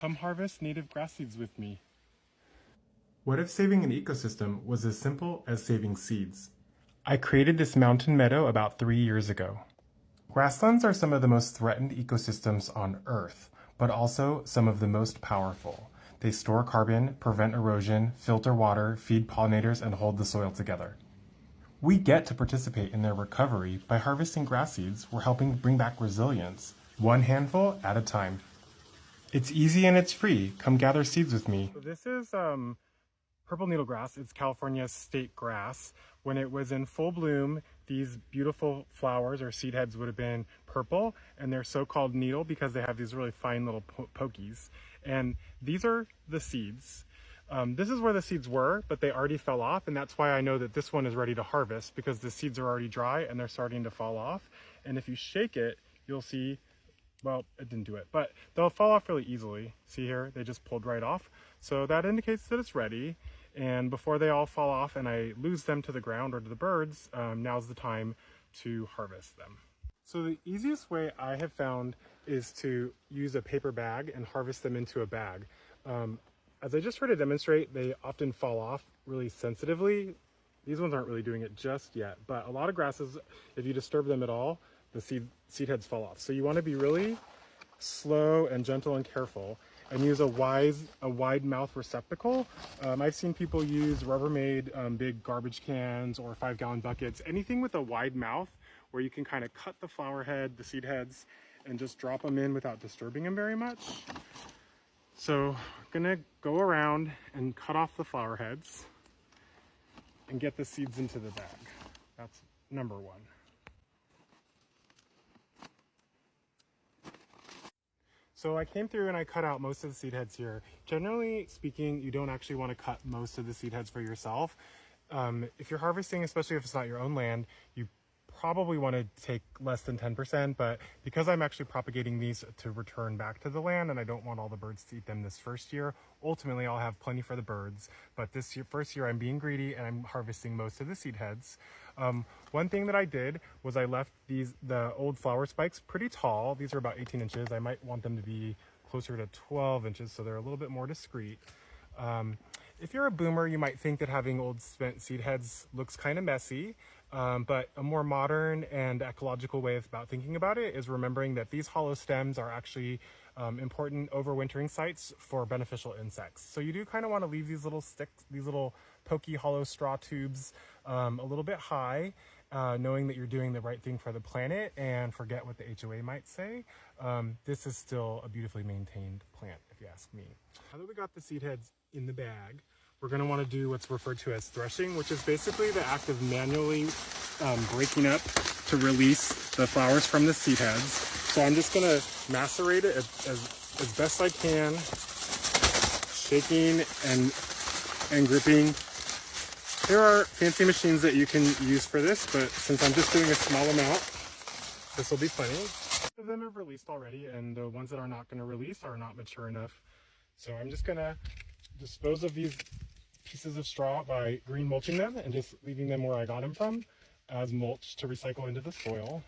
Come harvest native grass seeds with me. What if saving an ecosystem was as simple as saving seeds? I created this mountain meadow about 3 years ago. Grasslands are some of the most threatened ecosystems on Earth, but also some of the most powerful. They store carbon, prevent erosion, filter water, feed pollinators, and hold the soil together. We get to participate in their recovery by harvesting grass seeds. We're helping bring back resilience, one handful at a time. It's easy and it's free. Come gather seeds with me. So this is purple needlegrass. It's California's state grass. When it was in full bloom, these beautiful flowers or seed heads would have been purple, and they're so-called needle because they have these really fine little pokies. And these are the seeds. This is where the seeds were, but they already fell off, and that's why I know that this one is ready to harvest, because the seeds are already dry and they're starting to fall off. And if you shake it, you'll see, well, it didn't do it, but they'll fall off really easily. See here, they just pulled right off. So that indicates that it's ready. And before they all fall off and I lose them to the ground or to the birds, now's the time to harvest them. So the easiest way I have found is to use a paper bag and harvest them into a bag. As I just tried to demonstrate, they often fall off really sensitively. These ones aren't really doing it just yet, but a lot of grasses, if you disturb them at all, the seed heads fall off. So you want to be really slow and gentle and careful, and use a wide mouth receptacle. I've seen people use Rubbermaid big garbage cans or 5-gallon buckets, anything with a wide mouth where you can kind of cut the flower head, the seed heads, and just drop them in without disturbing them very much. So I'm gonna go around and cut off the flower heads and get the seeds into the bag. That's number one. So I came through and I cut out most of the seed heads here. Generally speaking, you don't actually want to cut most of the seed heads for yourself. If you're harvesting, especially if it's not your own land, you probably want to take less than 10%, but because I'm actually propagating these to return back to the land and I don't want all the birds to eat them this first year, ultimately I'll have plenty for the birds. But this year, first year, I'm being greedy and I'm harvesting most of the seed heads. One thing that I did was I left the old flower spikes pretty tall. These are about 18 inches. I might want them to be closer to 12 inches so they're a little bit more discreet. If you're a boomer, you might think that having old spent seed heads looks kind of messy, but a more modern and ecological way about thinking about it is remembering that these hollow stems are actually important overwintering sites for beneficial insects. So you do kind of want to leave these little sticks, these little pokey hollow straw tubes a little bit high, knowing that you're doing the right thing for the planet, and forget what the HOA might say. This is still a beautifully maintained plant, if you ask me. Now that we got the seed heads in the bag, we're going to want to do what's referred to as threshing, which is basically the act of manually breaking up to release the flowers from the seed heads. So I'm just going to macerate it as best I can, shaking and gripping. There are fancy machines that you can use for this, but since I'm just doing a small amount, this will be plenty. Most of them have released already, and the ones that are not going to release are not mature enough. So I'm just going to dispose of these pieces of straw by green mulching them and just leaving them where I got them from as mulch to recycle into the soil.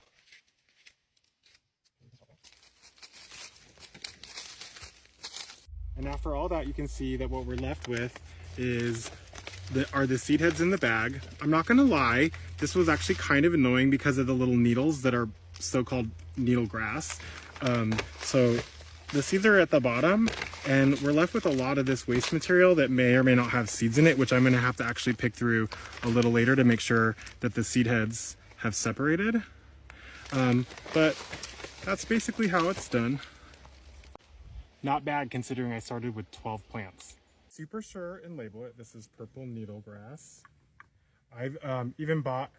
And after all that, you can see that what we're left with are the seed heads in the bag. I'm not gonna lie, this was actually kind of annoying because of the little needles that are so-called needle grass. So the seeds are at the bottom, and we're left with a lot of this waste material that may or may not have seeds in it, which I'm gonna have to actually pick through a little later to make sure that the seed heads have separated. But that's basically how it's done. Not bad considering I started with 12 plants. Super sure and label it. This is purple needlegrass. I've even bought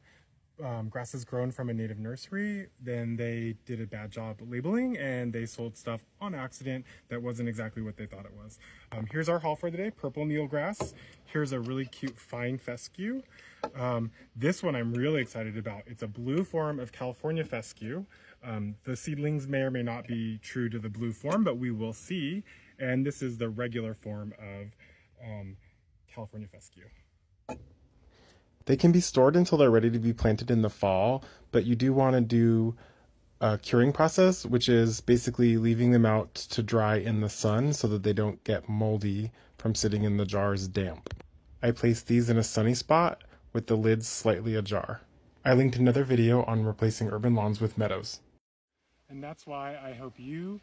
grasses grown from a native nursery. Then they did a bad job labeling and they sold stuff on accident that wasn't exactly what they thought it was. Here's our haul for the day, purple needlegrass. Here's a really cute fine fescue. This one I'm really excited about. It's a blue form of California fescue. The seedlings may or may not be true to the blue form, but we will see. And this is the regular form of California fescue. They can be stored until they're ready to be planted in the fall, but you do want to do curing process, which is basically leaving them out to dry in the sun so that they don't get moldy from sitting in the jars damp. I placed these in a sunny spot with the lids slightly ajar. I linked another video on replacing urban lawns with meadows. And that's why I hope you